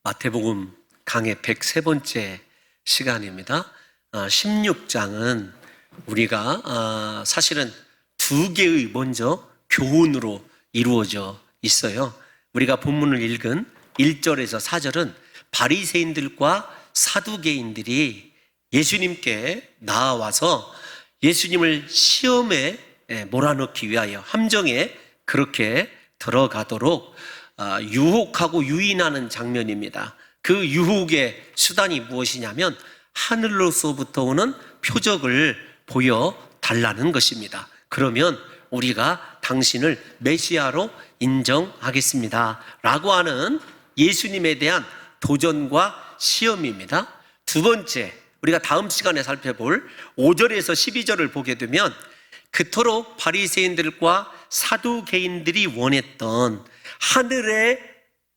마태복음 강의 103번째 시간입니다. 16장은 우리가 사실은 두 개의 먼저 교훈으로 이루어져 있어요. 우리가 본문을 읽은 1절에서 4절은 바리새인들과 사두개인들이 예수님께 나와서 예수님을 시험에 몰아넣기 위하여 함정에 그렇게 들어가도록 유혹하고 유인하는 장면입니다. 그 유혹의 수단이 무엇이냐면 하늘로서부터 오는 표적을 보여달라는 것입니다. 그러면 우리가 당신을 메시아로 인정하겠습니다 라고 하는 예수님에 대한 도전과 시험입니다. 두 번째, 우리가 다음 시간에 살펴볼 5절에서 12절을 보게 되면 그토록 바리새인들과 사두개인들이 원했던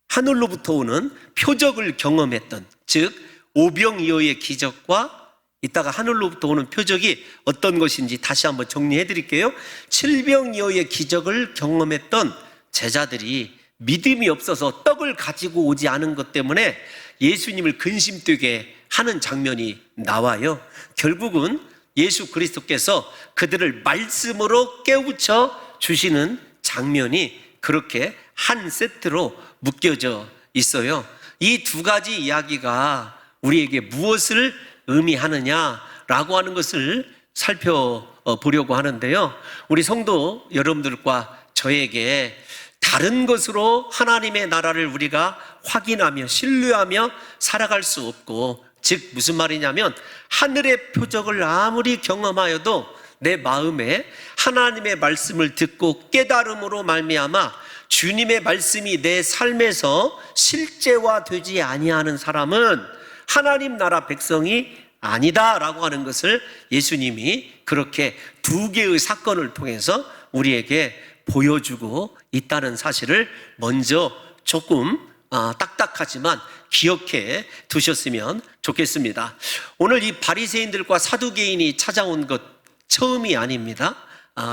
하늘로부터 오는 표적을 경험했던, 즉 오병이어의 기적과 이따가 하늘로부터 오는 표적이 어떤 것인지 다시 한번 정리해 드릴게요. 칠병이어의 기적을 경험했던 제자들이 믿음이 없어서 떡을 가지고 오지 않은 것 때문에 예수님을 근심되게 하는 장면이 나와요. 결국은 예수 그리스도께서 그들을 말씀으로 깨우쳐 주시는 장면이 그렇게 한 세트로 묶여져 있어요. 이 두 가지 이야기가 우리에게 무엇을 의미하느냐라고 하는 것을 살펴보려고 하는데요. 우리 성도 여러분들과 저에게 다른 것으로 하나님의 나라를 우리가 확인하며 신뢰하며 살아갈 수 없고, 즉 무슨 말이냐면 하늘의 표적을 아무리 경험하여도 내 마음에 하나님의 말씀을 듣고 깨달음으로 말미암아 주님의 말씀이 내 삶에서 실제화되지 아니하는 사람은 하나님 나라 백성이 아니다라고 하는 것을 예수님이 그렇게 두 개의 사건을 통해서 우리에게 보여주고 있다는 사실을 먼저 조금 딱딱하지만 기억해 두셨으면 좋겠습니다. 오늘 이 바리새인들과 사두개인이 찾아온 것 처음이 아닙니다.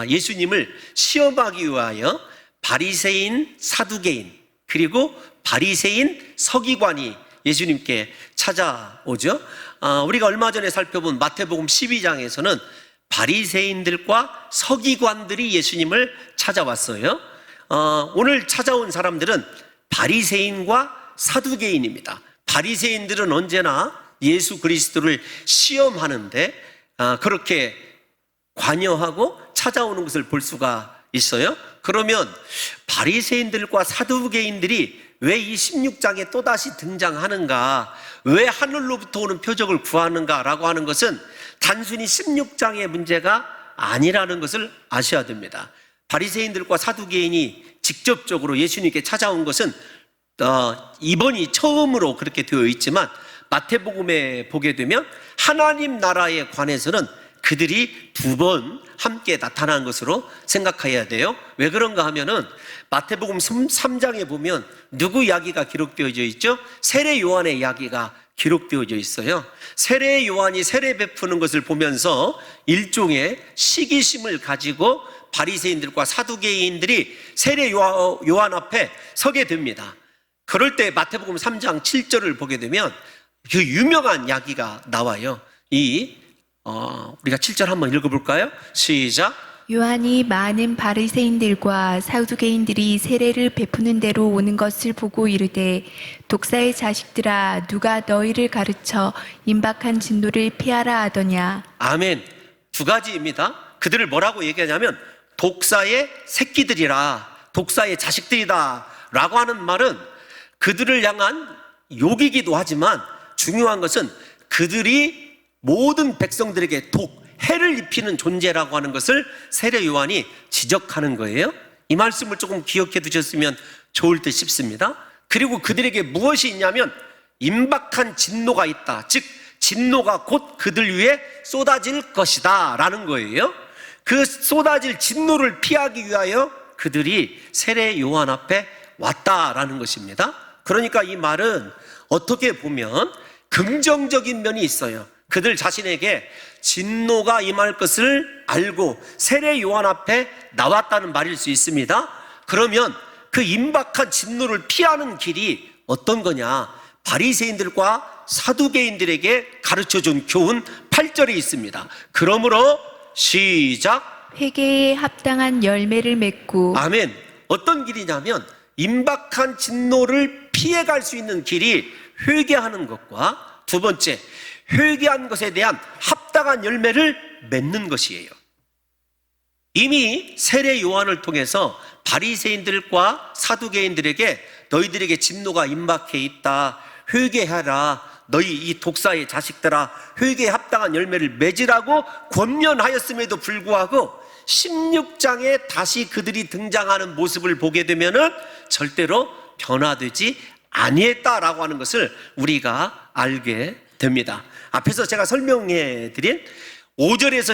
예수님을 시험하기 위하여 바리새인, 사두개인, 그리고 바리새인, 서기관이 예수님께 찾아오죠. 우리가 얼마 전에 살펴본 마태복음 12장에서는 바리새인들과 서기관들이 예수님을 찾아왔어요. 오늘 찾아온 사람들은 바리새인과 사두개인입니다. 바리새인들은 언제나 예수 그리스도를 시험하는데 그렇게 관여하고 찾아오는 것을 볼 수가 있어요. 그러면 바리새인들과 사두개인들이 왜 이 16장에 또다시 등장하는가, 왜 하늘로부터 오는 표적을 구하는가 라고 하는 것은 단순히 16장의 문제가 아니라는 것을 아셔야 됩니다. 바리새인들과 사두개인이 직접적으로 예수님께 찾아온 것은 이번이 처음으로 그렇게 되어 있지만 마태복음에 보게 되면 하나님 나라에 관해서는 그들이 두 번 함께 나타난 것으로 생각해야 돼요. 왜 그런가 하면은 마태복음 3장에 보면 누구 이야기가 기록되어져 있죠? 세례 요한의 이야기가 기록되어져 있어요. 세례 요한이 세례 베푸는 것을 보면서 일종의 시기심을 가지고 바리새인들과 사두개인들이 세례 요한 앞에 서게 됩니다. 그럴 때 마태복음 3장 7절을 보게 되면 그 유명한 이야기가 나와요. 우리가 7절 한번 읽어볼까요? 시작. 요한이 많은 바리새인들과 사두개인들이 세례를 베푸는 대로 오는 것을 보고 이르되, 독사의 자식들아, 누가 너희를 가르쳐 임박한 진노를 피하라 하더냐. 아멘. 두 가지입니다. 그들을 뭐라고 얘기하냐면 독사의 새끼들이라, 독사의 자식들이다 라고 하는 말은 그들을 향한 욕이기도 하지만 중요한 것은 그들이 모든 백성들에게 해를 입히는 존재라고 하는 것을 세례 요한이 지적하는 거예요. 이 말씀을 조금 기억해 두셨으면 좋을 듯 싶습니다. 그리고 그들에게 무엇이 있냐면 임박한 진노가 있다. 즉 진노가 곧 그들 위해 쏟아질 것이다 라는 거예요. 그 쏟아질 진노를 피하기 위하여 그들이 세례 요한 앞에 왔다라는 것입니다. 그러니까 이 말은 어떻게 보면 긍정적인 면이 있어요. 그들 자신에게 진노가 임할 것을 알고 세례 요한 앞에 나왔다는 말일 수 있습니다. 그러면 그 임박한 진노를 피하는 길이 어떤 거냐? 바리새인들과 사두개인들에게 가르쳐준 교훈 8절에 있습니다. 그러므로 시작. 회개에 합당한 열매를 맺고 아멘. 어떤 길이냐면 임박한 진노를 피해갈 수 있는 길이 회개하는 것과 두 번째, 회개한 것에 대한 합당한 열매를 맺는 것이에요. 이미 세례 요한을 통해서 바리새인들과 사두개인들에게 너희들에게 진노가 임박해 있다, 회개하라, 너희 이 독사의 자식들아 회개에 합당한 열매를 맺으라고 권면하였음에도 불구하고 16장에 다시 그들이 등장하는 모습을 보게 되면은 절대로 변화되지 아니했다라고 하는 것을 우리가 알게 됩니다. 앞에서 제가 설명해 드린 5절에서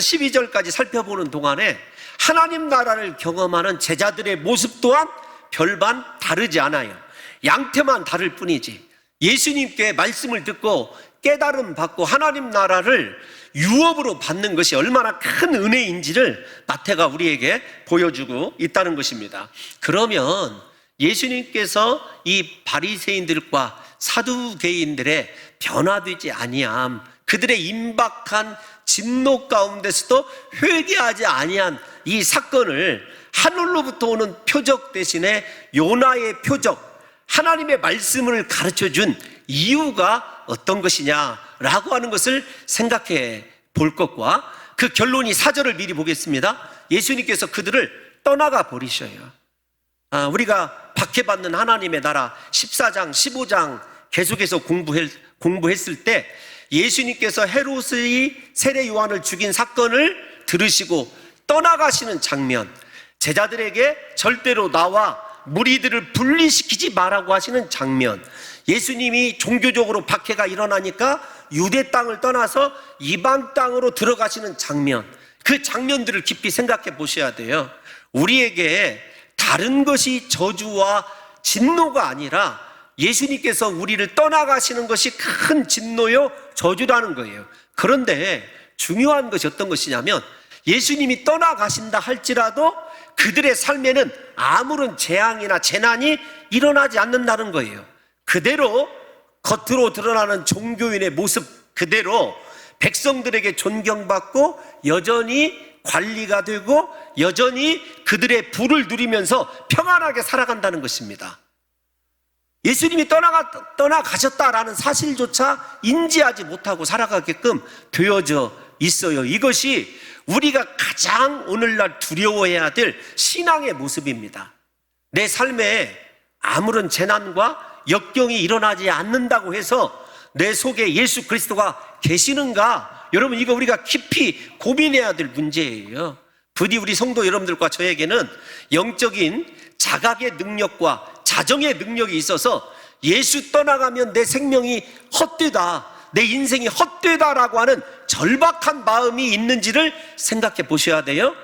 12절까지 살펴보는 동안에 하나님 나라를 경험하는 제자들의 모습 또한 별반 다르지 않아요. 양태만 다를 뿐이지. 예수님께 말씀을 듣고 깨달음 받고 하나님 나라를 유업으로 받는 것이 얼마나 큰 은혜인지를 마태가 우리에게 보여주고 있다는 것입니다. 그러면 예수님께서 이 바리새인들과 사두개인들의 변화되지 아니함, 그들의 임박한 진노 가운데서도 회개하지 아니한 이 사건을 하늘로부터 오는 표적 대신에 요나의 표적, 하나님의 말씀을 가르쳐준 이유가 어떤 것이냐라고 하는 것을 생각해 볼 것과 그 결론이 4절을 미리 보겠습니다. 예수님께서 그들을 떠나가 버리셔요. 우리가 박해받는 하나님의 나라 14장, 15장 계속해서 공부했을 때 예수님께서 헤롯의 세례 요한을 죽인 사건을 들으시고 떠나가시는 장면, 제자들에게 절대로 나와 무리들을 분리시키지 말라고 하시는 장면, 예수님이 종교적으로 박해가 일어나니까 유대 땅을 떠나서 이방 땅으로 들어가시는 장면, 그 장면들을 깊이 생각해 보셔야 돼요. 우리에게 다른 것이 저주와 진노가 아니라 예수님께서 우리를 떠나가시는 것이 큰 진노요 저주라는 거예요. 그런데 중요한 것이 어떤 것이냐면 예수님이 떠나가신다 할지라도 그들의 삶에는 아무런 재앙이나 재난이 일어나지 않는다는 거예요. 그대로 겉으로 드러나는 종교인의 모습 그대로 백성들에게 존경받고 여전히 관리가 되고 여전히 그들의 부를 누리면서 평안하게 살아간다는 것입니다. 예수님이 떠나가셨다라는 사실조차 인지하지 못하고 살아가게끔 되어져 있어요. 이것이 우리가 가장 오늘날 두려워해야 될 신앙의 모습입니다. 내 삶에 아무런 재난과 역경이 일어나지 않는다고 해서 내 속에 예수 그리스도가 계시는가? 여러분, 이거 우리가 깊이 고민해야 될 문제예요. 부디 우리 성도 여러분들과 저에게는 영적인 자각의 능력과 자정의 능력이 있어서 예수 떠나가면 내 생명이 헛되다, 내 인생이 헛되다라고 하는 절박한 마음이 있는지를 생각해 보셔야 돼요.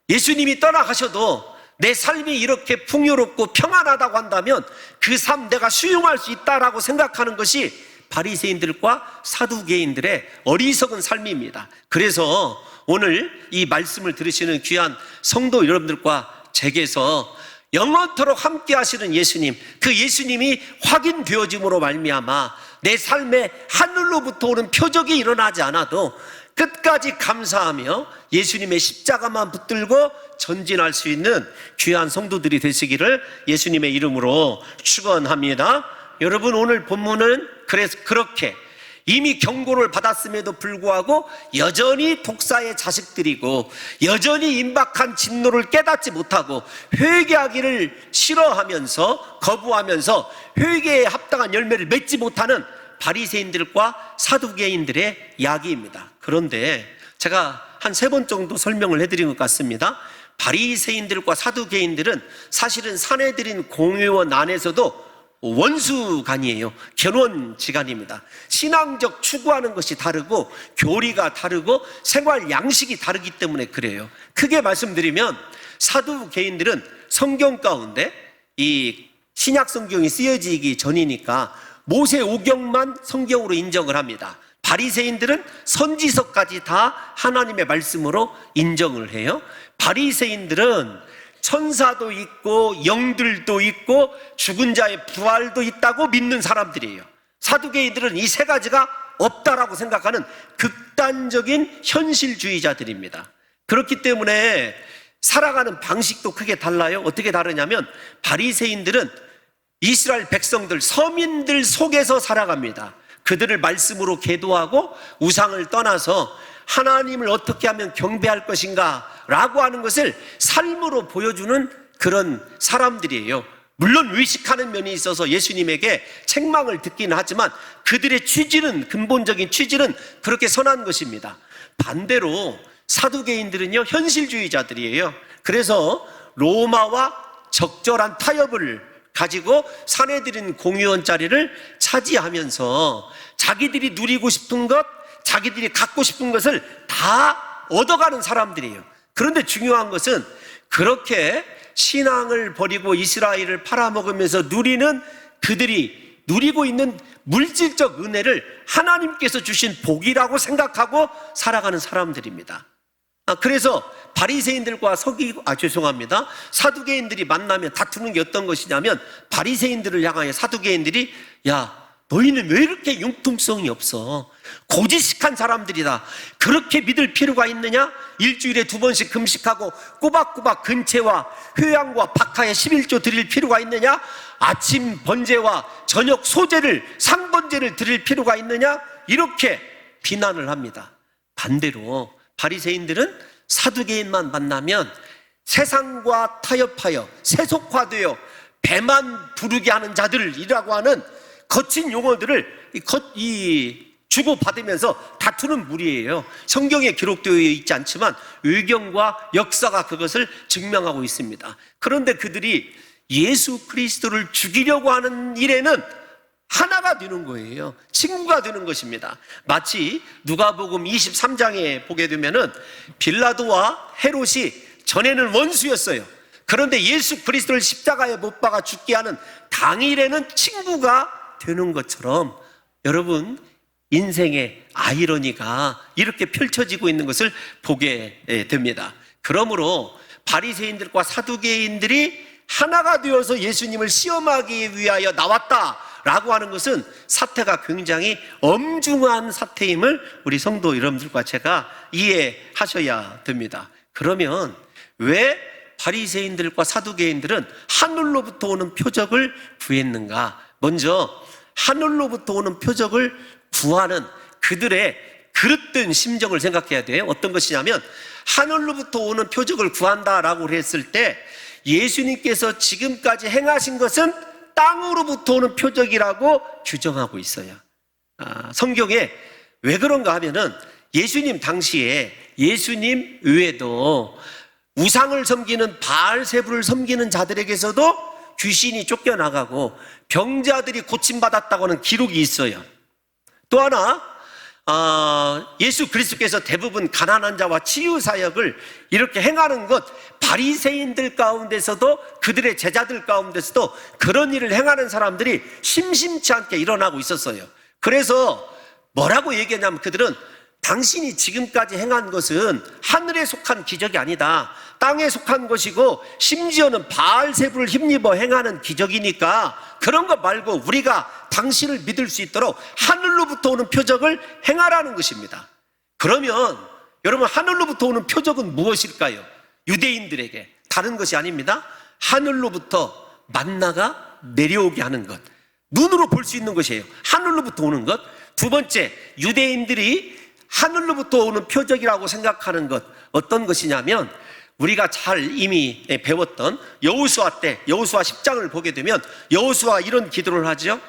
예수님이 떠나가셔도 내 삶이 이렇게 풍요롭고 평안하다고 한다면 그 삶 내가 수용할 수 있다라고 생각하는 것이 바리새인들과 사두개인들의 어리석은 삶입니다. 그래서 오늘 이 말씀을 들으시는 귀한 성도 여러분들과 제게서 영원토록 함께 하시는 예수님, 그 예수님이 확인되어짐으로 말미암아 내 삶에 하늘로부터 오는 표적이 일어나지 않아도 끝까지 감사하며 예수님의 십자가만 붙들고 전진할 수 있는 귀한 성도들이 되시기를 예수님의 이름으로 축원합니다. 여러분, 오늘 본문은 그렇게 이미 경고를 받았음에도 불구하고 여전히 독사의 자식들이고 여전히 임박한 진노를 깨닫지 못하고 회개하기를 싫어하면서 거부하면서 회개에 합당한 열매를 맺지 못하는 바리새인들과 사두개인들의 이야기입니다. 그런데 제가 한 3번 정도 설명을 해드린 것 같습니다. 바리새인들과 사두개인들은 사실은 사내들인 공회원 안에서도 원수간이에요. 견원지간입니다. 신앙적 추구하는 것이 다르고 교리가 다르고 생활 양식이 다르기 때문에 그래요. 크게 말씀드리면 사두개인들은 성경 가운데 이 신약 성경이 쓰여지기 전이니까 모세 오경만 성경으로 인정을 합니다. 바리새인들은 선지서까지 다 하나님의 말씀으로 인정을 해요. 바리새인들은 천사도 있고 영들도 있고 죽은 자의 부활도 있다고 믿는 사람들이에요. 사두개인들은 이 세 가지가 없다라고 생각하는 극단적인 현실주의자들입니다. 그렇기 때문에 살아가는 방식도 크게 달라요. 어떻게 다르냐면 바리새인들은 이스라엘 백성들, 서민들 속에서 살아갑니다. 그들을 말씀으로 계도하고 우상을 떠나서 하나님을 어떻게 하면 경배할 것인가 라고 하는 것을 삶으로 보여주는 그런 사람들이에요. 물론 의식하는 면이 있어서 예수님에게 책망을 듣긴 하지만 그들의 취지는, 근본적인 취지는 그렇게 선한 것입니다. 반대로 사두개인들은요, 현실주의자들이에요. 그래서 로마와 적절한 타협을 가지고 사내들인 공의원 자리를 차지하면서 자기들이 누리고 싶은 것, 자기들이 갖고 싶은 것을 다 얻어가는 사람들이에요. 그런데 중요한 것은 그렇게 신앙을 버리고 이스라엘을 팔아먹으면서 누리는 그들이 누리고 있는 물질적 은혜를 하나님께서 주신 복이라고 생각하고 살아가는 사람들입니다. 그래서 바리새인들과 사두개인들이 만나면 다투는 게 어떤 것이냐면 바리새인들을 향하여 사두개인들이 야, 너희는 왜 이렇게 융통성이 없어? 고지식한 사람들이다. 그렇게 믿을 필요가 있느냐? 일주일에 2번씩 금식하고 꼬박꼬박 근채와 효양과 박하에 11조 드릴 필요가 있느냐? 아침 번제와 저녁 소제를, 상번제를 드릴 필요가 있느냐? 이렇게 비난을 합니다. 반대로 바리새인들은 사두개인만 만나면 세상과 타협하여 세속화되어 배만 부르게 하는 자들이라고 하는 거친 용어들을 주고받으면서 다투는 무리예요. 성경에 기록되어 있지 않지만 의경과 역사가 그것을 증명하고 있습니다. 그런데 그들이 예수 그리스도를 죽이려고 하는 일에는 하나가 되는 거예요. 친구가 되는 것입니다. 마치 누가복음 23장에 보게 되면은 빌라도와 헤롯이 전에는 원수였어요. 그런데 예수 그리스도를 십자가에 못 박아 죽게 하는 당일에는 친구가 되는 것처럼 여러분, 인생의 아이러니가 이렇게 펼쳐지고 있는 것을 보게 됩니다. 그러므로 바리새인들과 사두개인들이 하나가 되어서 예수님을 시험하기 위하여 나왔다라고 하는 것은 사태가 굉장히 엄중한 사태임을 우리 성도 여러분들과 제가 이해하셔야 됩니다. 그러면 왜 바리새인들과 사두개인들은 하늘로부터 오는 표적을 구했는가? 먼저 하늘로부터 오는 표적을 구하는 그들의 그릇된 심정을 생각해야 돼요. 어떤 것이냐면 하늘로부터 오는 표적을 구한다라고 했을 때 예수님께서 지금까지 행하신 것은 땅으로부터 오는 표적이라고 규정하고 있어요. 성경에 왜 그런가 하면은 예수님 당시에 예수님 외에도 우상을 섬기는 바알세부를 섬기는 자들에게서도 귀신이 쫓겨나가고 병자들이 고침받았다고 하는 기록이 있어요. 또 하나 예수 그리스도께서 대부분 가난한 자와 치유 사역을 이렇게 행하는 것, 바리새인들 가운데서도 그들의 제자들 가운데서도 그런 일을 행하는 사람들이 심심치 않게 일어나고 있었어요. 그래서 뭐라고 얘기하냐면 그들은 당신이 지금까지 행한 것은 하늘에 속한 기적이 아니다. 땅에 속한 것이고 심지어는 바알세부를 힘입어 행하는 기적이니까 그런 거 말고 우리가 당신을 믿을 수 있도록 하늘로부터 오는 표적을 행하라는 것입니다. 그러면 여러분, 하늘로부터 오는 표적은 무엇일까요? 유대인들에게 다른 것이 아닙니다. 하늘로부터 만나가 내려오게 하는 것, 눈으로 볼 수 있는 것이에요. 하늘로부터 오는 것. 두 번째, 유대인들이 하늘로부터 오는 표적이라고 생각하는 것, 어떤 것이냐면 우리가 잘 이미 배웠던 여호수아 때, 여호수아 10장을 보게 되면 여호수아가 이런 기도를 하죠.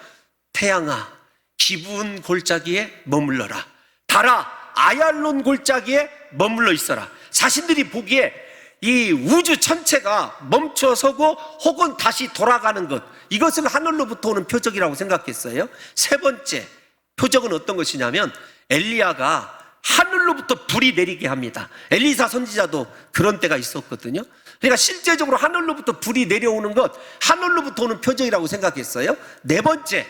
태양아, 기브온 골짜기에 머물러라. 달아, 아얄론 골짜기에 머물러 있어라. 자신들이 보기에 이 우주 전체가 멈춰서고 혹은 다시 돌아가는 것, 이것을 하늘로부터 오는 표적이라고 생각했어요. 세 번째 표적은 어떤 것이냐면 엘리야가 하늘로부터 불이 내리게 합니다. 엘리사 선지자도 그런 때가 있었거든요. 그러니까 실제적으로 하늘로부터 불이 내려오는 것, 하늘로부터 오는 표적이라고 생각했어요. 네 번째,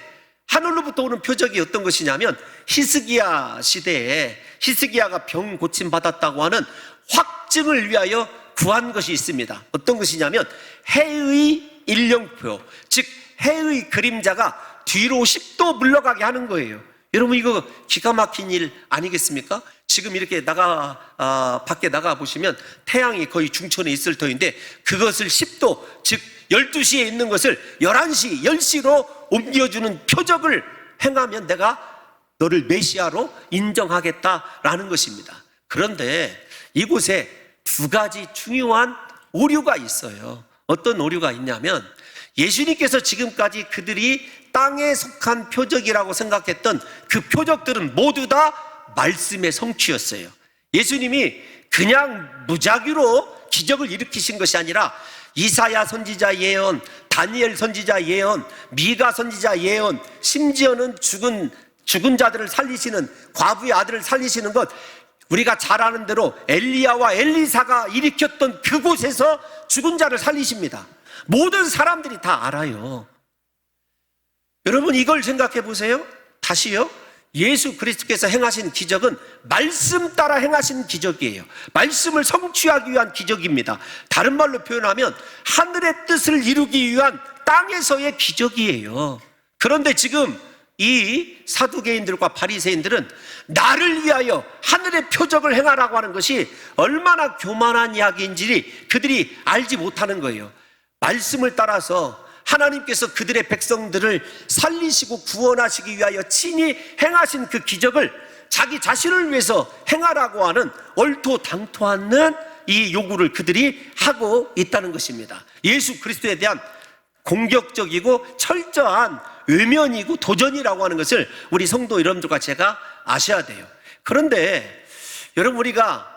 하늘로부터 오는 표적이 어떤 것이냐면 히스기야 시대에 히스기야가 병 고침 받았다고 하는 확증을 위하여 구한 것이 있습니다. 어떤 것이냐면 해의 일령표, 즉 해의 그림자가 뒤로 10도 물러가게 하는 거예요. 여러분, 이거 기가 막힌 일 아니겠습니까? 지금 이렇게 밖에 나가 보시면 태양이 거의 중천에 있을 터인데 그것을 10도, 즉 12시에 있는 것을 11시, 10시로 옮겨주는 표적을 행하면 내가 너를 메시아로 인정하겠다라는 것입니다. 그런데 이곳에 두 가지 중요한 오류가 있어요. 어떤 오류가 있냐면, 예수님께서 지금까지 그들이 땅에 속한 표적이라고 생각했던 그 표적들은 모두 다 말씀의 성취였어요. 예수님이 그냥 무작위로 기적을 일으키신 것이 아니라 이사야 선지자 예언, 다니엘 선지자 예언, 미가 선지자 예언, 심지어는 죽은 자들을 살리시는, 과부의 아들을 살리시는 것, 우리가 잘 아는 대로 엘리야와 엘리사가 일으켰던 그곳에서 죽은 자를 살리십니다. 모든 사람들이 다 알아요. 여러분, 이걸 생각해 보세요. 다시요. 예수 그리스도께서 행하신 기적은 말씀 따라 행하신 기적이에요. 말씀을 성취하기 위한 기적입니다. 다른 말로 표현하면 하늘의 뜻을 이루기 위한 땅에서의 기적이에요. 그런데 지금 이 사두개인들과 바리새인들은 나를 위하여 하늘의 표적을 행하라고 하는 것이 얼마나 교만한 이야기인지 그들이 알지 못하는 거예요. 말씀을 따라서 하나님께서 그들의 백성들을 살리시고 구원하시기 위하여 친히 행하신 그 기적을 자기 자신을 위해서 행하라고 하는 얼토당토하는 이 요구를 그들이 하고 있다는 것입니다. 예수 그리스도에 대한 공격적이고 철저한 외면이고 도전이라고 하는 것을 우리 성도 여러분들과 제가 아셔야 돼요. 그런데 여러분, 우리가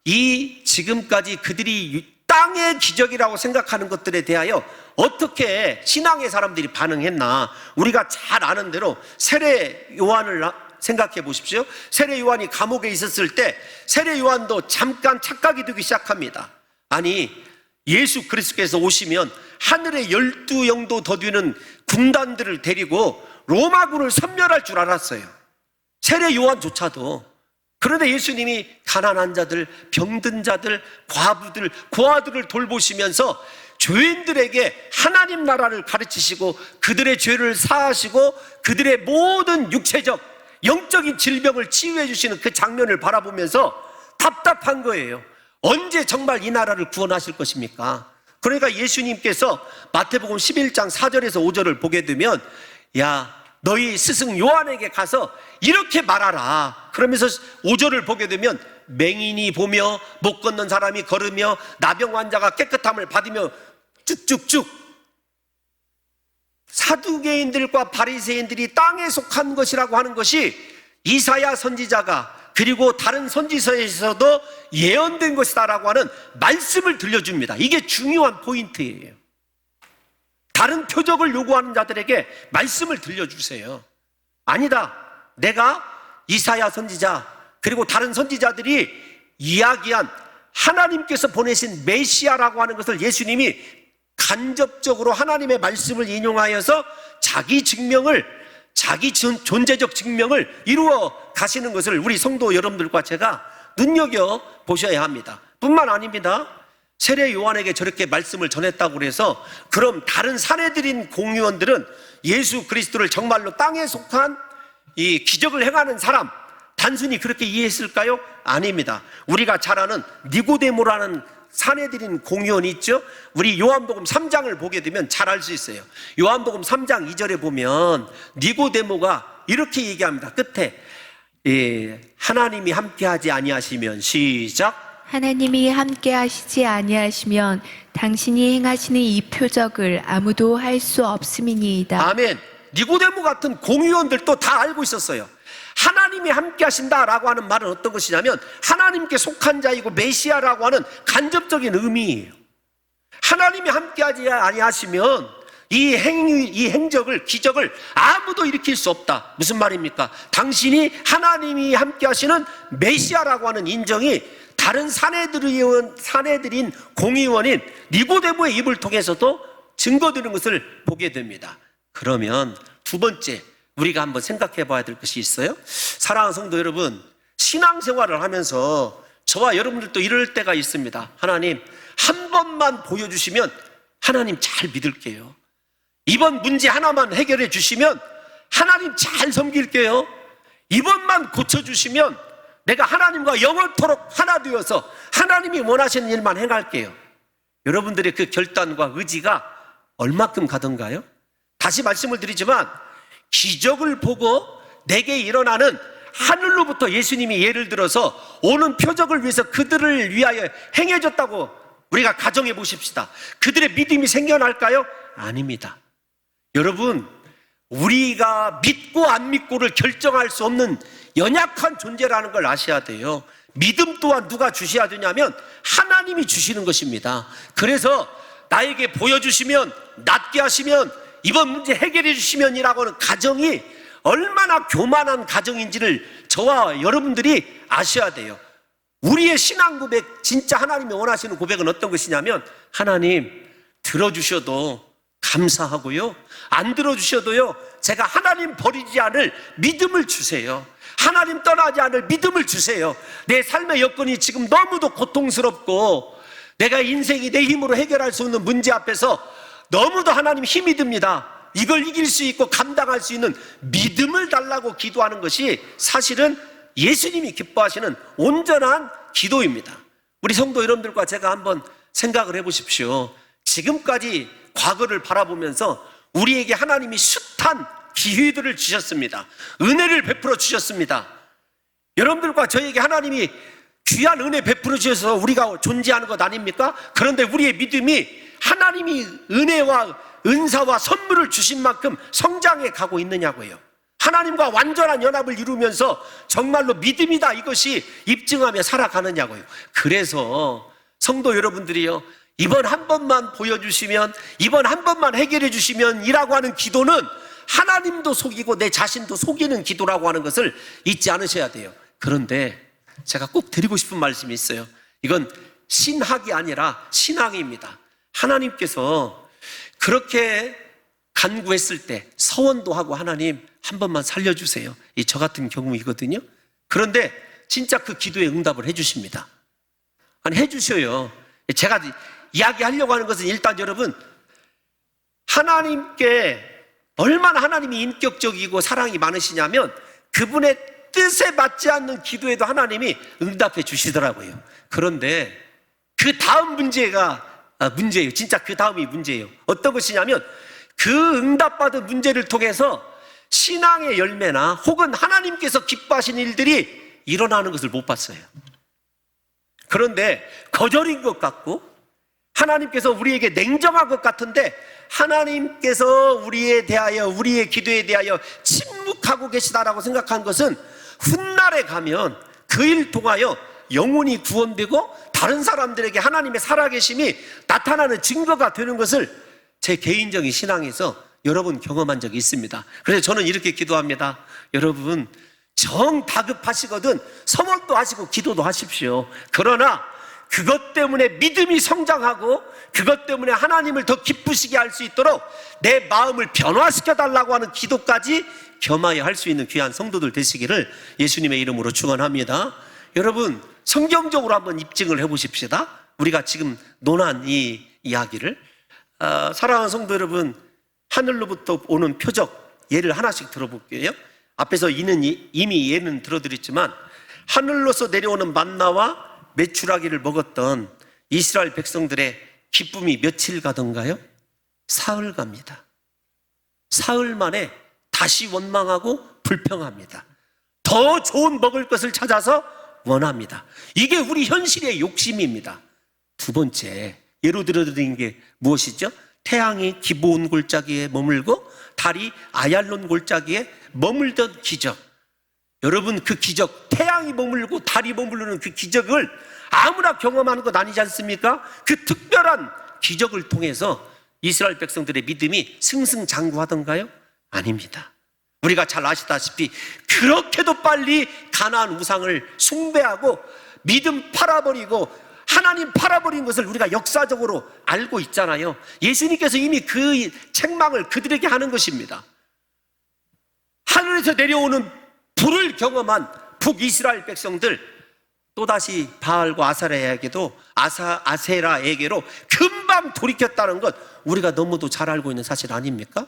이 지금까지 그들이 땅의 기적이라고 생각하는 것들에 대하여 어떻게 신앙의 사람들이 반응했나, 우리가 잘 아는 대로 세례 요한을 생각해 보십시오. 세례 요한이 감옥에 있었을 때 세례 요한도 잠깐 착각이 되기 시작합니다. 아니, 예수 그리스도께서 오시면 하늘의 12영도 더 되는 군단들을 데리고 로마군을 섬멸할 줄 알았어요, 세례 요한조차도. 그런데 예수님이 가난한 자들, 병든 자들, 과부들, 고아들을 돌보시면서 죄인들에게 하나님 나라를 가르치시고 그들의 죄를 사하시고 그들의 모든 육체적, 영적인 질병을 치유해 주시는 그 장면을 바라보면서 답답한 거예요. 언제 정말 이 나라를 구원하실 것입니까? 그러니까 예수님께서 마태복음 11장 4절에서 5절을 보게 되면, 야, 너희 스승 요한에게 가서 이렇게 말하라. 그러면서 5절을 보게 되면 맹인이 보며 못 걷는 사람이 걸으며 나병 환자가 깨끗함을 받으며 쭉쭉쭉. 사두개인들과 바리새인들이 땅에 속한 것이라고 하는 것이 이사야 선지자가 그리고 다른 선지서에서도 예언된 것이다라고 하는 말씀을 들려줍니다. 이게 중요한 포인트예요. 다른 표적을 요구하는 자들에게 말씀을 들려주세요. 아니다, 내가 이사야 선지자 그리고 다른 선지자들이 이야기한 하나님께서 보내신 메시아라고 하는 것을 예수님이 간접적으로 하나님의 말씀을 인용하여서 자기 증명을, 자기 존재적 증명을 이루어 가시는 것을 우리 성도 여러분들과 제가 눈여겨보셔야 합니다. 뿐만 아닙니다. 세례 요한에게 저렇게 말씀을 전했다고 해서 그럼 다른 사내들인 공의원들은 예수 그리스도를 정말로 땅에 속한 이 기적을 행하는 사람, 단순히 그렇게 이해했을까요? 아닙니다. 우리가 잘 아는 니고데모라는 사내들인 공의원이 있죠. 우리 요한복음 3장을 보게 되면 잘 알 수 있어요. 요한복음 3장 2절에 보면 니고데모가 이렇게 얘기합니다. 끝에 하나님이 함께하지 아니하시면, 시작, 하나님이 함께 하시지 아니하시면 당신이 행하시는 이 표적을 아무도 할 수 없음이니이다. 아멘. 니고데모 같은 공의원들도 다 알고 있었어요. 하나님이 함께 하신다라고 하는 말은 어떤 것이냐면 하나님께 속한 자이고 메시아라고 하는 간접적인 의미예요. 하나님이 함께하지 아니하시면 이 행적을, 기적을 아무도 일으킬 수 없다. 무슨 말입니까? 당신이 하나님이 함께 하시는 메시아라고 하는 인정이 다른 사내들인 공의원인 니고데모의 입을 통해서도 증거되는 것을 보게 됩니다. 그러면 두 번째, 우리가 한번 생각해 봐야 될 것이 있어요. 사랑하는 성도 여러분, 신앙생활을 하면서 저와 여러분들도 이럴 때가 있습니다. 하나님, 한 번만 보여주시면 하나님 잘 믿을게요. 이번 문제 하나만 해결해 주시면 하나님 잘 섬길게요. 이번만 고쳐주시면 내가 하나님과 영원토록 하나 되어서 하나님이 원하시는 일만 행할게요. 여러분들의 그 결단과 의지가 얼마큼 가던가요? 다시 말씀을 드리지만 기적을 보고 내게 일어나는 하늘로부터 예수님이 예를 들어서 오는 표적을 위해서 그들을 위하여 행해졌다고 우리가 가정해 보십시다. 그들의 믿음이 생겨날까요? 아닙니다. 여러분, 우리가 믿고 안 믿고를 결정할 수 없는 연약한 존재라는 걸 아셔야 돼요. 믿음 또한 누가 주셔야 되냐면 하나님이 주시는 것입니다. 그래서 나에게 보여주시면, 낫게 하시면, 이번 문제 해결해 주시면이라고 하는 가정이 얼마나 교만한 가정인지를 저와 여러분들이 아셔야 돼요. 우리의 신앙 고백, 진짜 하나님이 원하시는 고백은 어떤 것이냐면, 하나님 들어주셔도 감사하고요, 안 들어주셔도요, 제가 하나님 버리지 않을 믿음을 주세요. 하나님 떠나지 않을 믿음을 주세요. 내 삶의 여건이 지금 너무도 고통스럽고 내가 인생이 내 힘으로 해결할 수 없는 문제 앞에서 너무도 하나님 힘이 듭니다. 이걸 이길 수 있고 감당할 수 있는 믿음을 달라고 기도하는 것이 사실은 예수님이 기뻐하시는 온전한 기도입니다. 우리 성도 여러분들과 제가 한번 생각을 해보십시오. 지금까지 과거를 바라보면서 우리에게 하나님이 숱한 기회들을 주셨습니다. 은혜를 베풀어 주셨습니다. 여러분들과 저에게 하나님이 귀한 은혜 베풀어 주셔서 우리가 존재하는 것 아닙니까? 그런데 우리의 믿음이 하나님이 은혜와 은사와 선물을 주신 만큼 성장해 가고 있느냐고요. 하나님과 완전한 연합을 이루면서 정말로 믿음이다 이것이 입증하며 살아가느냐고요. 그래서 성도 여러분들이요, 이번 한 번만 보여주시면, 이번 한 번만 해결해 주시면 이라고 하는 기도는 하나님도 속이고 내 자신도 속이는 기도라고 하는 것을 잊지 않으셔야 돼요. 그런데 제가 꼭 드리고 싶은 말씀이 있어요. 이건 신학이 아니라 신앙입니다. 하나님께서 그렇게 간구했을 때 서원도 하고, 하나님 한 번만 살려주세요, 저 같은 경우이거든요. 그런데 진짜 그 기도에 응답을 해주십니다. 아니, 해주셔요. 제가 이야기하려고 하는 것은 일단 여러분, 하나님께 얼마나 하나님이 인격적이고 사랑이 많으시냐면 그분의 뜻에 맞지 않는 기도에도 하나님이 응답해 주시더라고요. 그런데 그 다음 문제가 문제예요. 진짜 그 다음이 문제예요. 어떤 것이냐면 그 응답받은 문제를 통해서 신앙의 열매나 혹은 하나님께서 기뻐하시는 일들이 일어나는 것을 못 봤어요. 그런데 거절인 것 같고 하나님께서 우리에게 냉정한 것 같은데 하나님께서 우리에 대하여, 우리의 기도에 대하여 침묵하고 계시다라고 생각한 것은 훗날에 가면 그 일 통하여 영혼이 구원되고 다른 사람들에게 하나님의 살아계심이 나타나는 증거가 되는 것을 제 개인적인 신앙에서 여러 번 경험한 적이 있습니다. 그래서 저는 이렇게 기도합니다. 여러분, 정 다급하시거든 서원도 하시고 기도도 하십시오. 그러나 그것 때문에 믿음이 성장하고 그것 때문에 하나님을 더 기쁘시게 할 수 있도록 내 마음을 변화시켜 달라고 하는 기도까지 겸하여 할 수 있는 귀한 성도들 되시기를 예수님의 이름으로 축원합니다. 여러분, 성경적으로 한번 입증을 해보십시다. 우리가 지금 논한 이 이야기를 사랑하는 성도 여러분, 하늘로부터 오는 표적 예를 하나씩 들어볼게요. 앞에서 이미 예는 들어드렸지만 하늘로서 내려오는 만나와 메추라기를 먹었던 이스라엘 백성들의 기쁨이 며칠 가던가요? 사흘 갑니다. 사흘 만에 다시 원망하고 불평합니다. 더 좋은 먹을 것을 찾아서 원합니다. 이게 우리 현실의 욕심입니다. 두 번째, 예로 들어드린 게 무엇이죠? 태양이 기브온 골짜기에 머물고 달이 아얄론 골짜기에 머물던 기적. 여러분, 그 기적, 태양이 머물고 달이 머무르는 그 기적을 아무나 경험하는 것 아니지 않습니까? 그 특별한 기적을 통해서 이스라엘 백성들의 믿음이 승승장구하던가요? 아닙니다. 우리가 잘 아시다시피 그렇게도 빨리 가나안 우상을 숭배하고 믿음 팔아버리고 하나님 팔아버린 것을 우리가 역사적으로 알고 있잖아요. 예수님께서 이미 그 책망을 그들에게 하는 것입니다. 하늘에서 내려오는 불을 경험한 북이스라엘 백성들, 또다시 바알과 아세라에게로 금방 돌이켰다는 것 우리가 너무도 잘 알고 있는 사실 아닙니까?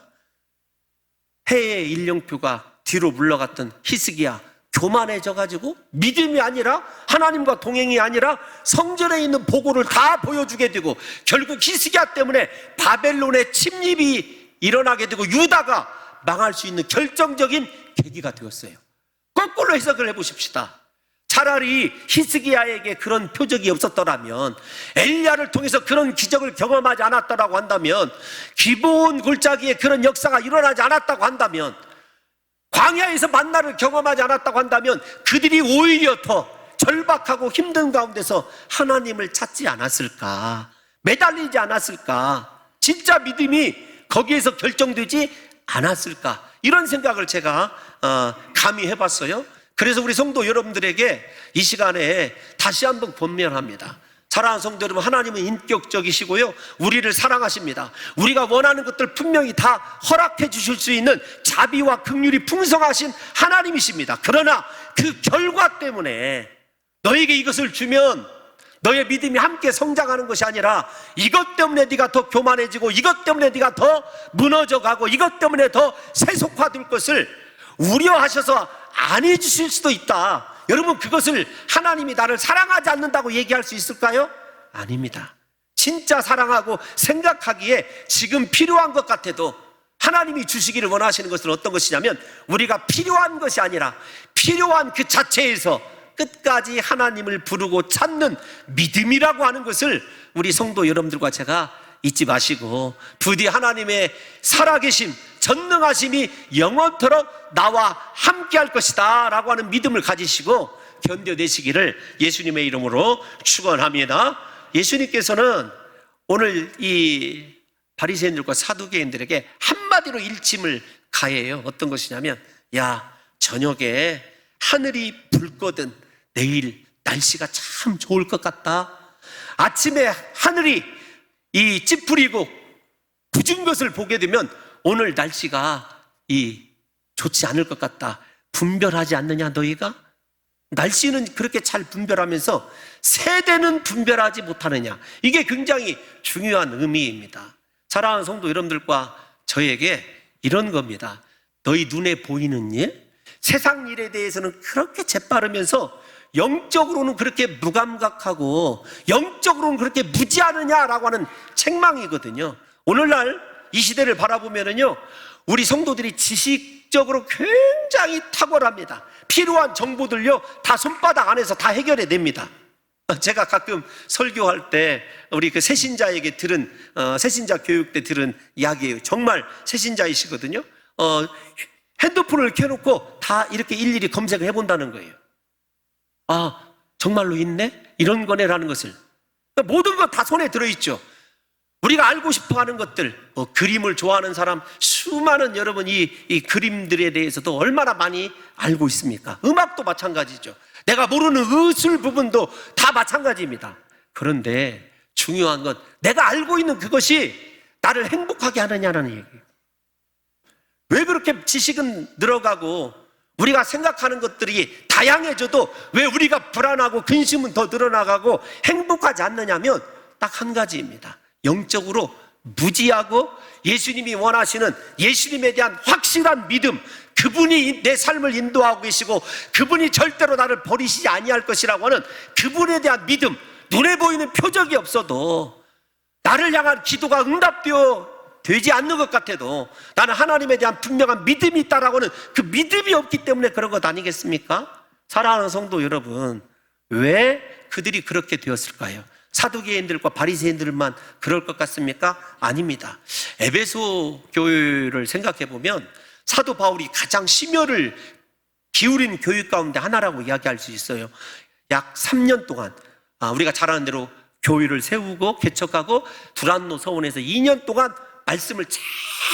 해의 일령표가 뒤로 물러갔던 히스기야 교만해져가지고 믿음이 아니라 하나님과 동행이 아니라 성전에 있는 보고를 다 보여주게 되고 결국 히스기야 때문에 바벨론의 침입이 일어나게 되고 유다가 망할 수 있는 결정적인 계기가 되었어요. 거꾸로 해석을 해보십시다. 차라리 히스기야에게 그런 표적이 없었더라면, 엘리야를 통해서 그런 기적을 경험하지 않았다고 한다면, 기브온 골짜기에 그런 역사가 일어나지 않았다고 한다면, 광야에서 만나를 경험하지 않았다고 한다면 그들이 오히려 더 절박하고 힘든 가운데서 하나님을 찾지 않았을까, 매달리지 않았을까, 진짜 믿음이 거기에서 결정되지 않았을까, 이런 생각을 제가 감히 해봤어요. 그래서 우리 성도 여러분들에게 이 시간에 다시 한번 권면합니다. 사랑하는 성도 여러분, 하나님은 인격적이시고요, 우리를 사랑하십니다. 우리가 원하는 것들 분명히 다 허락해 주실 수 있는 자비와 긍휼이 풍성하신 하나님이십니다. 그러나 그 결과 때문에 너에게 이것을 주면 너의 믿음이 함께 성장하는 것이 아니라 이것 때문에 네가 더 교만해지고 이것 때문에 네가 더 무너져가고 이것 때문에 더 세속화될 것을 우려하셔서 안 해주실 수도 있다. 여러분, 그것을 하나님이 나를 사랑하지 않는다고 얘기할 수 있을까요? 아닙니다. 진짜 사랑하고 생각하기에 지금 필요한 것 같아도 하나님이 주시기를 원하시는 것은 어떤 것이냐면, 우리가 필요한 것이 아니라 필요한 그 자체에서 끝까지 하나님을 부르고 찾는 믿음이라고 하는 것을 우리 성도 여러분들과 제가 잊지 마시고, 부디 하나님의 살아계심, 전능하심이 영원토록 나와 함께 할 것이다 라고 하는 믿음을 가지시고 견뎌내시기를 예수님의 이름으로 축원합니다. 예수님께서는 오늘 이 바리새인들과 사두개인들에게 한마디로 일침을 가해요. 어떤 것이냐면, 야, 저녁에 하늘이 붉거든 내일 날씨가 참 좋을 것 같다. 아침에 하늘이 이 찌푸리고 굳은 것을 보게 되면 오늘 날씨가 좋지 않을 것 같다. 분별하지 않느냐 너희가? 날씨는 그렇게 잘 분별하면서 세대는 분별하지 못하느냐. 이게 굉장히 중요한 의미입니다. 사랑하는 성도 여러분들과 저에게 이런 겁니다. 너희 눈에 보이는 일, 세상 일에 대해서는 그렇게 재빠르면서 영적으로는 그렇게 무감각하고 영적으로는 그렇게 무지하느냐라고 하는 책망이거든요. 오늘날 이 시대를 바라보면은요, 우리 성도들이 지식적으로 굉장히 탁월합니다. 필요한 정보들요 다 손바닥 안에서 다 해결해 냅니다. 제가 가끔 설교할 때 우리 그 새신자에게 들은 새신자 교육 때 들은 이야기예요. 정말 새신자이시거든요. 핸드폰을 켜놓고 다 이렇게 일일이 검색을 해본다는 거예요. 아, 정말로 있네? 이런 거네라는 것을. 모든 것 다 손에 들어있죠. 우리가 알고 싶어하는 것들, 그림을 좋아하는 사람, 수많은 여러분 이 그림들에 대해서도 얼마나 많이 알고 있습니까? 음악도 마찬가지죠. 내가 모르는 의술 부분도 다 마찬가지입니다. 그런데 중요한 건 내가 알고 있는 그것이 나를 행복하게 하느냐라는 얘기예요. 왜 그렇게 지식은 늘어가고 우리가 생각하는 것들이 다양해져도 왜 우리가 불안하고 근심은 더 늘어나가고 행복하지 않느냐면 딱 한 가지입니다. 영적으로 무지하고 예수님이 원하시는 예수님에 대한 확실한 믿음, 그분이 내 삶을 인도하고 계시고 그분이 절대로 나를 버리시지 아니할 것이라고 하는 그분에 대한 믿음, 눈에 보이는 표적이 없어도 나를 향한 기도가 되지 않는 것 같아도 나는 하나님에 대한 분명한 믿음이 있다라고 하는 그 믿음이 없기 때문에 그런 것 아니겠습니까? 사랑하는 성도 여러분, 왜 그들이 그렇게 되었을까요? 사두개인들과 바리새인들만 그럴 것 같습니까? 아닙니다. 에베소 교회를 생각해 보면 사도 바울이 가장 심혈을 기울인 교육 가운데 하나라고 이야기할 수 있어요. 약 3년 동안 우리가 잘 아는 대로 교회를 세우고 개척하고 두란노 서원에서 2년 동안 말씀을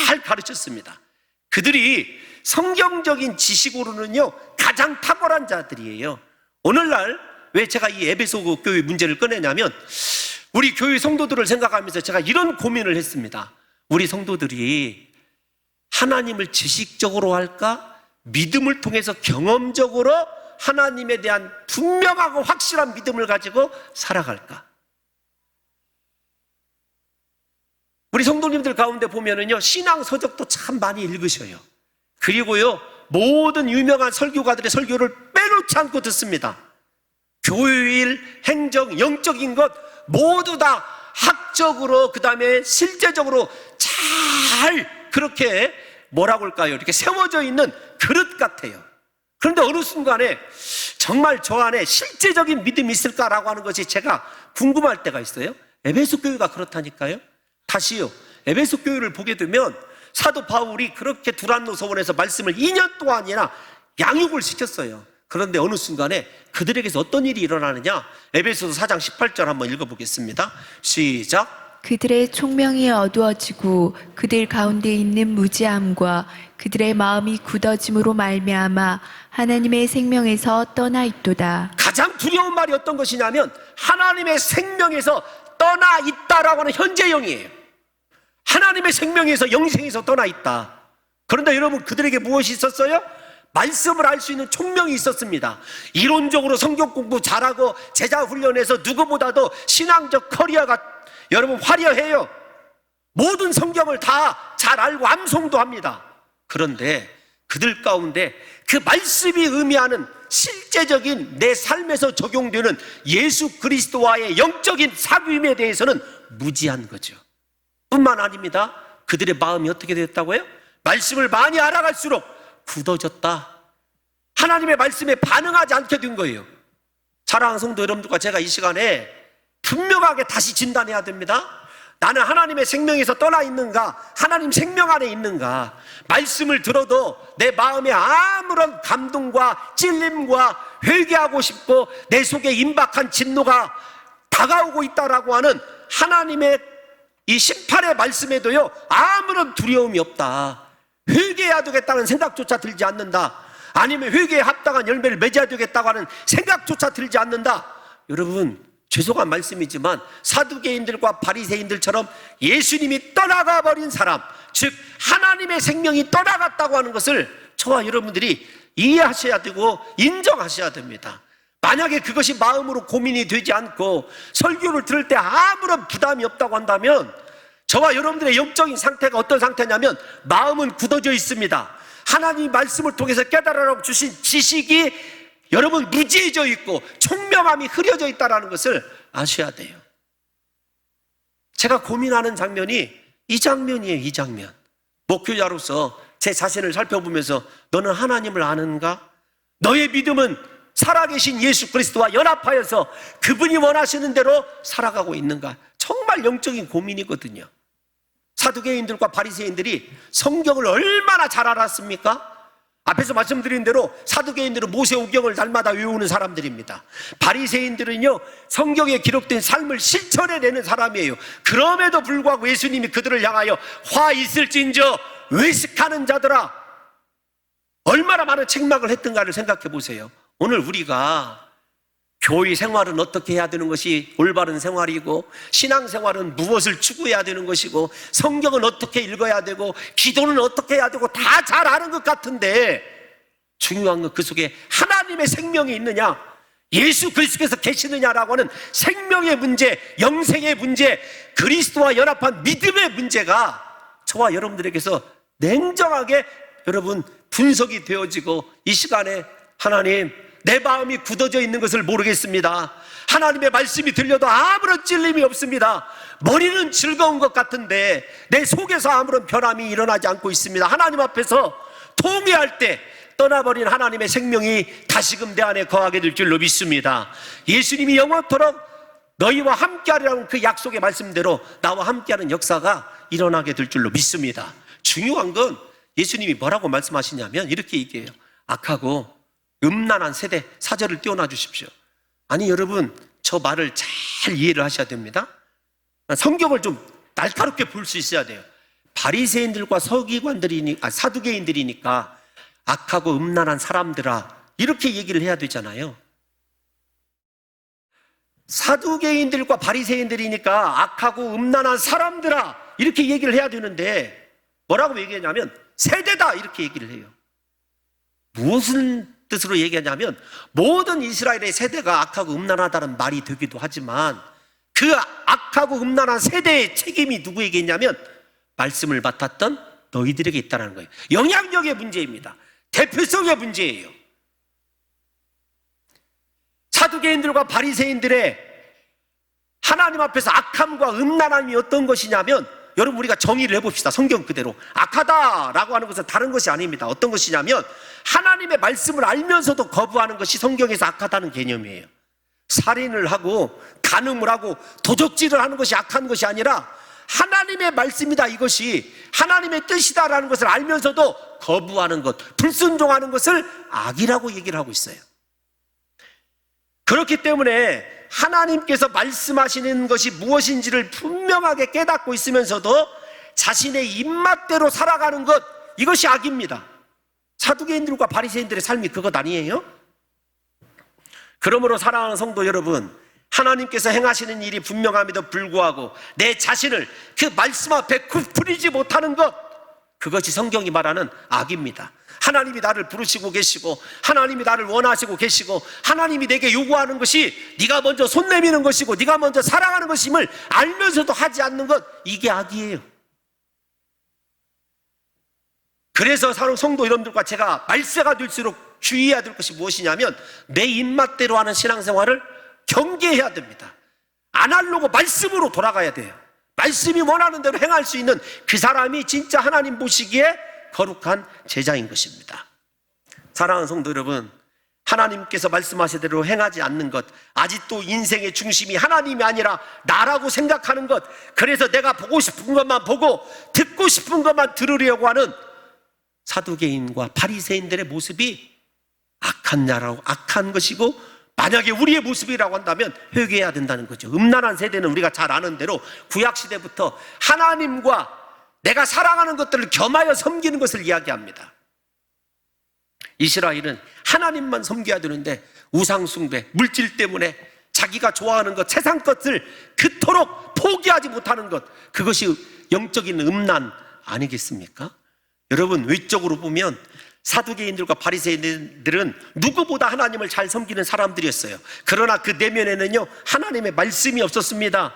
잘 가르쳤습니다. 그들이 성경적인 지식으로는요 가장 탁월한 자들이에요. 오늘날 왜 제가 이 에베소 교회 문제를 꺼내냐면, 우리 교회 성도들을 생각하면서 제가 이런 고민을 했습니다. 우리 성도들이 하나님을 지식적으로 할까? 믿음을 통해서 경험적으로 하나님에 대한 분명하고 확실한 믿음을 가지고 살아갈까? 우리 성도님들 가운데 보면은요, 신앙 서적도 참 많이 읽으셔요. 그리고요, 모든 유명한 설교가들의 설교를 빼놓지 않고 듣습니다. 교일, 행정, 영적인 것 모두 다 학적으로, 그 다음에 실제적으로 잘 그렇게 뭐라고 할까요? 이렇게 세워져 있는 그릇 같아요. 그런데 어느 순간에 정말 저 안에 실제적인 믿음이 있을까라고 하는 것이 제가 궁금할 때가 있어요. 에베소 교회가 그렇다니까요. 다시요, 에베소 교회를 보게 되면 사도 바울이 그렇게 두란노 서원에서 말씀을 2년 동안이나 양육을 시켰어요. 그런데 어느 순간에 그들에게서 어떤 일이 일어나느냐? 에베소서 4장 18절 한번 읽어보겠습니다. 시작. 그들의 총명이 어두워지고 그들 가운데 있는 무지함과 그들의 마음이 굳어짐으로 말미암아 하나님의 생명에서 떠나 있도다. 가장 두려운 말이 어떤 것이냐면 하나님의 생명에서 떠나 있다라고 하는 현재형이에요. 하나님의 생명에서, 영생에서 떠나 있다. 그런데 여러분, 그들에게 무엇이 있었어요? 말씀을 알 수 있는 총명이 있었습니다. 이론적으로 성경 공부 잘하고 제자 훈련해서 누구보다도 신앙적 커리어가 여러분 화려해요. 모든 성경을 다 잘 알고 암송도 합니다. 그런데 그들 가운데 그 말씀이 의미하는 실제적인 내 삶에서 적용되는 예수 그리스도와의 영적인 사귐에 대해서는 무지한 거죠. 뿐만 아닙니다. 그들의 마음이 어떻게 됐다고요? 말씀을 많이 알아갈수록 굳어졌다. 하나님의 말씀에 반응하지 않게 된 거예요. 사랑하는 성도 여러분들과 제가 이 시간에 분명하게 다시 진단해야 됩니다. 나는 하나님의 생명에서 떠나 있는가? 하나님 생명 안에 있는가? 말씀을 들어도 내 마음에 아무런 감동과 찔림과 회개하고 싶고 내 속에 임박한 진노가 다가오고 있다라고 하는 하나님의 이 심판의 말씀에도요, 아무런 두려움이 없다. 회개해야 되겠다는 생각조차 들지 않는다. 아니면 회개에 합당한 열매를 맺어야 되겠다고 하는 생각조차 들지 않는다. 여러분, 죄송한 말씀이지만 사두개인들과 바리새인들처럼 예수님이 떠나가 버린 사람, 즉 하나님의 생명이 떠나갔다고 하는 것을 저와 여러분들이 이해하셔야 되고 인정하셔야 됩니다. 만약에 그것이 마음으로 고민이 되지 않고 설교를 들을 때 아무런 부담이 없다고 한다면 저와 여러분들의 영적인 상태가 어떤 상태냐면 마음은 굳어져 있습니다. 하나님 말씀을 통해서 깨달으라고 주신 지식이 여러분 무지해져 있고 총명함이 흐려져 있다는 것을 아셔야 돼요. 제가 고민하는 장면이 이 장면이에요. 이 장면. 목회자로서 제 자신을 살펴보면서 너는 하나님을 아는가? 너의 믿음은 살아계신 예수 그리스도와 연합하여서 그분이 원하시는 대로 살아가고 있는가? 정말 영적인 고민이거든요. 사두개인들과 바리새인들이 성경을 얼마나 잘 알았습니까? 앞에서 말씀드린 대로 사두개인들은 모세오경을 날마다 외우는 사람들입니다. 바리새인들은요, 성경에 기록된 삶을 실천해내는 사람이에요. 그럼에도 불구하고 예수님이 그들을 향하여 화 있을진저 외식하는 자들아, 얼마나 많은 책망을 했던가를 생각해 보세요. 오늘 우리가 교회 생활은 어떻게 해야 되는 것이 올바른 생활이고, 신앙생활은 무엇을 추구해야 되는 것이고, 성경은 어떻게 읽어야 되고, 기도는 어떻게 해야 되고 다 잘 아는 것 같은데 중요한 건 그 속에 하나님의 생명이 있느냐, 예수 그리스도께서 계시느냐라고 하는 생명의 문제, 영생의 문제, 그리스도와 연합한 믿음의 문제가 저와 여러분들에게서 냉정하게 여러분 분석이 되어지고, 이 시간에 하나님, 내 마음이 굳어져 있는 것을 모르겠습니다. 하나님의 말씀이 들려도 아무런 찔림이 없습니다. 머리는 즐거운 것 같은데 내 속에서 아무런 변함이 일어나지 않고 있습니다. 하나님 앞에서 통회할 때 떠나버린 하나님의 생명이 다시금 내 안에 거하게 될 줄로 믿습니다. 예수님이 영원토록 너희와 함께하리라는 그 약속의 말씀대로 나와 함께하는 역사가 일어나게 될 줄로 믿습니다. 중요한 건 예수님이 뭐라고 말씀하시냐면 이렇게 얘기해요. 악하고 음란한 세대, 사절을 띄워놔 주십시오. 아니 여러분, 저 말을 잘 이해를 하셔야 됩니다. 성경을 좀 날카롭게 볼 수 있어야 돼요. 바리새인들과 사두개인들이니까 악하고 음란한 사람들아, 이렇게 얘기를 해야 되잖아요. 사두개인들과 바리새인들이니까 악하고 음란한 사람들아, 이렇게 얘기를 해야 되는데 뭐라고 얘기하냐면 세대다, 이렇게 얘기를 해요. 무엇을 뜻으로 얘기하냐면 모든 이스라엘의 세대가 악하고 음란하다는 말이 되기도 하지만 그 악하고 음란한 세대의 책임이 누구에게 있냐면 말씀을 맡았던 너희들에게 있다는 거예요. 영향력의 문제입니다. 대표성의 문제예요. 사두개인들과 바리새인들의 하나님 앞에서 악함과 음란함이 어떤 것이냐면, 여러분 우리가 정의를 해봅시다. 성경 그대로 악하다라고 하는 것은 다른 것이 아닙니다. 어떤 것이냐면 하나님의 말씀을 알면서도 거부하는 것이 성경에서 악하다는 개념이에요. 살인을 하고 간음을 하고 도적질을 하는 것이 악한 것이 아니라 하나님의 말씀이다, 이것이 하나님의 뜻이다라는 것을 알면서도 거부하는 것, 불순종하는 것을 악이라고 얘기를 하고 있어요. 그렇기 때문에 하나님께서 말씀하시는 것이 무엇인지를 분명하게 깨닫고 있으면서도 자신의 입맛대로 살아가는 것, 이것이 악입니다. 사두개인들과 바리새인들의 삶이 그것 아니에요? 그러므로 사랑하는 성도 여러분, 하나님께서 행하시는 일이 분명함에도 불구하고 내 자신을 그 말씀 앞에 굽히지 못하는 것, 그것이 성경이 말하는 악입니다. 하나님이 나를 부르시고 계시고 하나님이 나를 원하시고 계시고 하나님이 내게 요구하는 것이 네가 먼저 손 내미는 것이고 네가 먼저 사랑하는 것임을 알면서도 하지 않는 것, 이게 악이에요. 그래서 사랑 성도 여러분들과 제가 말세가 될수록 주의해야 될 것이 무엇이냐면 내 입맛대로 하는 신앙생활을 경계해야 됩니다. 아날로그 말씀으로 돌아가야 돼요. 말씀이 원하는 대로 행할 수 있는 그 사람이 진짜 하나님 보시기에 거룩한 제자인 것입니다. 사랑하는 성도 여러분, 하나님께서 말씀하신 대로 행하지 않는 것, 아직도 인생의 중심이 하나님이 아니라 나라고 생각하는 것, 그래서 내가 보고 싶은 것만 보고 듣고 싶은 것만 들으려고 하는 사두개인과 바리새인들의 모습이 악한 것이고, 만약에 우리의 모습이라고 한다면 회개해야 된다는 거죠. 음란한 세대는 우리가 잘 아는 대로 구약시대부터 하나님과 내가 사랑하는 것들을 겸하여 섬기는 것을 이야기합니다. 이스라엘은 하나님만 섬겨야 되는데 우상숭배, 물질 때문에 자기가 좋아하는 것, 세상 것을 그토록 포기하지 못하는 것, 그것이 영적인 음란 아니겠습니까? 여러분, 외적으로 보면 사두개인들과 바리새인들은 누구보다 하나님을 잘 섬기는 사람들이었어요. 그러나 그 내면에는요, 하나님의 말씀이 없었습니다.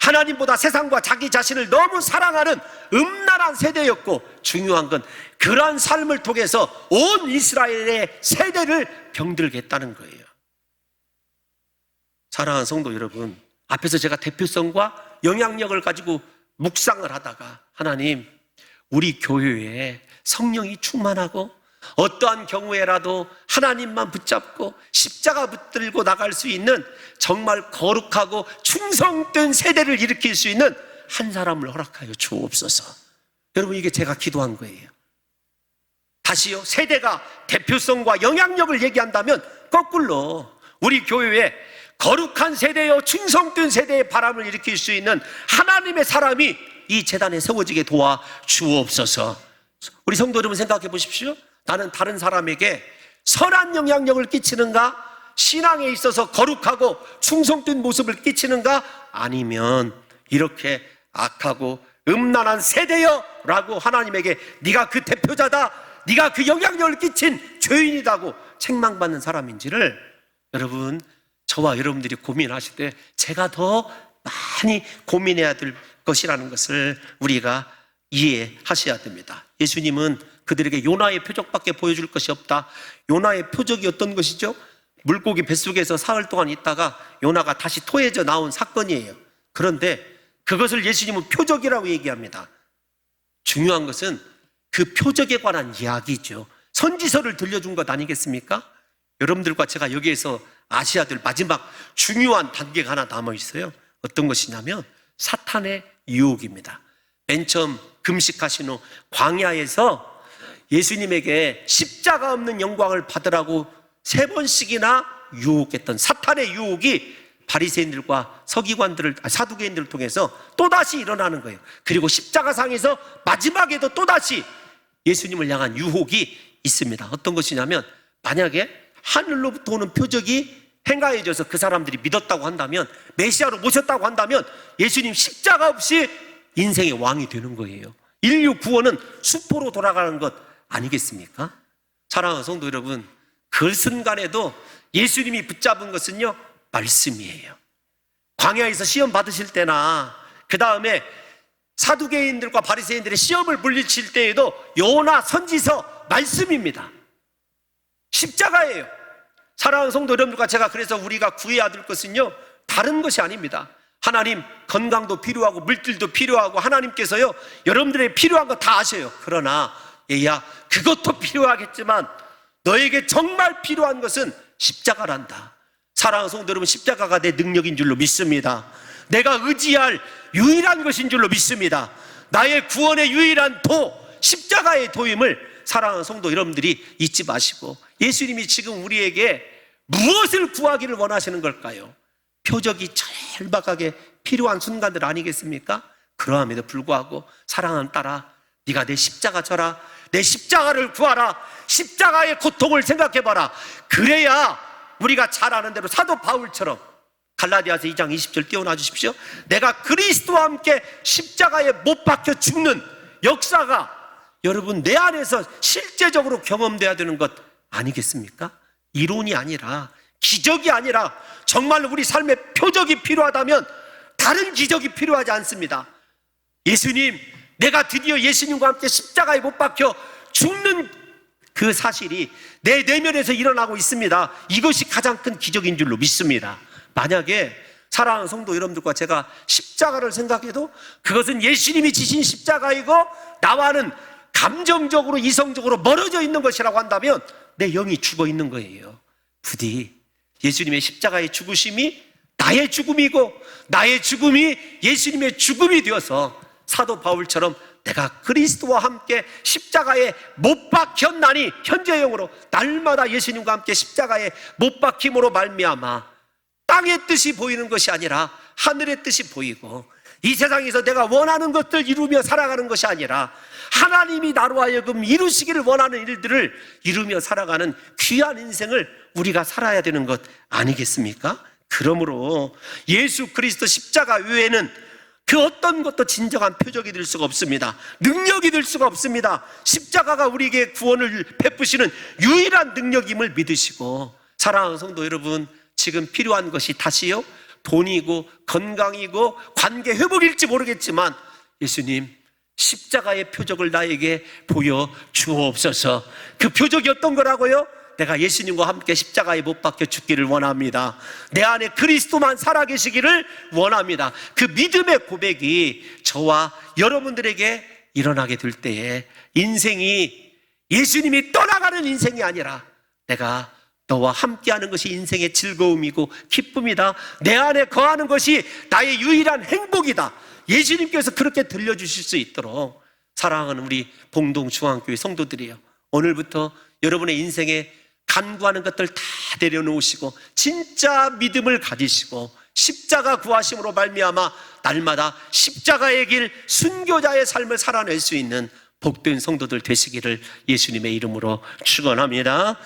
하나님보다 세상과 자기 자신을 너무 사랑하는 음란한 세대였고, 중요한 건 그러한 삶을 통해서 온 이스라엘의 세대를 병들게 했다는 거예요. 사랑하는 성도 여러분, 앞에서 제가 대표성과 영향력을 가지고 묵상을 하다가 하나님, 우리 교회에 성령이 충만하고 어떠한 경우에라도 하나님만 붙잡고 십자가 붙들고 나갈 수 있는 정말 거룩하고 충성된 세대를 일으킬 수 있는 한 사람을 허락하여 주옵소서. 여러분, 이게 제가 기도한 거예요. 다시요, 세대가 대표성과 영향력을 얘기한다면 거꾸로 우리 교회에 거룩한 세대요, 충성된 세대의 바람을 일으킬 수 있는 하나님의 사람이 이 재단에 세워지게 도와 주옵소서. 우리 성도 여러분, 생각해 보십시오. 나는 다른 사람에게 선한 영향력을 끼치는가? 신앙에 있어서 거룩하고 충성된 모습을 끼치는가? 아니면 이렇게 악하고 음란한 세대여 라고 하나님에게 네가 그 대표자다, 네가 그 영향력을 끼친 죄인이다고 책망받는 사람인지를 여러분, 저와 여러분들이 고민하실 때 제가 더 많이 고민해야 될 것이라는 것을 우리가 이해하셔야 됩니다. 예수님은 그들에게 요나의 표적밖에 보여줄 것이 없다. 요나의 표적이 어떤 것이죠? 물고기 뱃속에서 사흘 동안 있다가 요나가 다시 토해져 나온 사건이에요. 그런데 그것을 예수님은 표적이라고 얘기합니다. 중요한 것은 그 표적에 관한 이야기죠. 선지서를 들려준 것 아니겠습니까? 여러분들과 제가 여기에서 아셔야 될 마지막 중요한 단계가 하나 남아 있어요. 어떤 것이냐면 사탄의 유혹입니다. 맨 처음 금식하신 후 광야에서 예수님에게 십자가 없는 영광을 받으라고 3번씩이나 유혹했던 사탄의 유혹이 바리새인들과 사두개인들을 통해서 또다시 일어나는 거예요. 그리고 십자가상에서 마지막에도 또다시 예수님을 향한 유혹이 있습니다. 어떤 것이냐면, 만약에 하늘로부터 오는 표적이 행하여져서 그 사람들이 믿었다고 한다면, 메시아로 모셨다고 한다면 예수님 십자가 없이 인생의 왕이 되는 거예요. 인류 구원은 수포로 돌아가는 것 아니겠습니까? 사랑하는 성도 여러분, 그 순간에도 예수님이 붙잡은 것은요, 말씀이에요. 광야에서 시험 받으실 때나 그 다음에 사두개인들과 바리새인들의 시험을 물리칠 때에도 요나 선지서 말씀입니다. 십자가예요. 사랑하는 성도 여러분들과 제가 그래서 우리가 구해야 될 것은요, 다른 것이 아닙니다. 하나님, 건강도 필요하고 물질도 필요하고 하나님께서요, 여러분들의 필요한 거 다 아셔요. 그러나 얘야, 그것도 필요하겠지만 너에게 정말 필요한 것은 십자가란다. 사랑하는 성도 여러분, 십자가가 내 능력인 줄로 믿습니다. 내가 의지할 유일한 것인 줄로 믿습니다. 나의 구원의 유일한 도, 십자가의 도임을 사랑하는 성도 여러분들이 잊지 마시고, 예수님이 지금 우리에게 무엇을 구하기를 원하시는 걸까요? 표적이 절박하게 필요한 순간들 아니겠습니까? 그러함에도 불구하고 사랑하는 딸아, 네가 내 십자가 져라, 내 십자가를 구하라, 십자가의 고통을 생각해봐라. 그래야 우리가 잘 아는 대로 사도 바울처럼 갈라디아서 2장 20절 띄워놔 주십시오. 내가 그리스도와 함께 십자가에 못 박혀 죽는 역사가 여러분 내 안에서 실제적으로 경험돼야 되는 것 아니겠습니까? 이론이 아니라, 기적이 아니라 정말 우리 삶에 표적이 필요하다면 다른 기적이 필요하지 않습니다. 예수님, 내가 드디어 예수님과 함께 십자가에 못 박혀 죽는 그 사실이 내 내면에서 일어나고 있습니다. 이것이 가장 큰 기적인 줄로 믿습니다. 만약에 사랑하는 성도 여러분들과 제가 십자가를 생각해도 그것은 예수님이 지신 십자가이고 나와는 감정적으로 이성적으로 멀어져 있는 것이라고 한다면 내 영이 죽어 있는 거예요. 부디 예수님의 십자가의 죽으심이 나의 죽음이고 나의 죽음이 예수님의 죽음이 되어서 사도 바울처럼 내가 그리스도와 함께 십자가에 못 박혔나니, 현재형으로 날마다 예수님과 함께 십자가에 못 박힘으로 말미암아 땅의 뜻이 보이는 것이 아니라 하늘의 뜻이 보이고, 이 세상에서 내가 원하는 것들 이루며 살아가는 것이 아니라 하나님이 나로 하여금 이루시기를 원하는 일들을 이루며 살아가는 귀한 인생을 우리가 살아야 되는 것 아니겠습니까? 그러므로 예수 그리스도 십자가 외에는 그 어떤 것도 진정한 표적이 될 수가 없습니다. 능력이 될 수가 없습니다. 십자가가 우리에게 구원을 베푸시는 유일한 능력임을 믿으시고, 사랑하는 성도 여러분, 지금 필요한 것이 다시요, 돈이고 건강이고 관계 회복일지 모르겠지만 예수님, 십자가의 표적을 나에게 보여 주옵소서. 그 표적이 어떤 거라고요? 내가 예수님과 함께 십자가에 못 박혀 죽기를 원합니다. 내 안에 그리스도만 살아계시기를 원합니다. 그 믿음의 고백이 저와 여러분들에게 일어나게 될 때에 인생이 예수님이 떠나가는 인생이 아니라 내가 너와 함께하는 것이 인생의 즐거움이고 기쁨이다, 내 안에 거하는 것이 나의 유일한 행복이다, 예수님께서 그렇게 들려주실 수 있도록 사랑하는 우리 봉동중앙교회 성도들이요, 오늘부터 여러분의 인생에 간구하는 것들 다 내려놓으시고 진짜 믿음을 가지시고 십자가 구하심으로 말미암아 날마다 십자가의 길, 순교자의 삶을 살아낼 수 있는 복된 성도들 되시기를 예수님의 이름으로 축원합니다.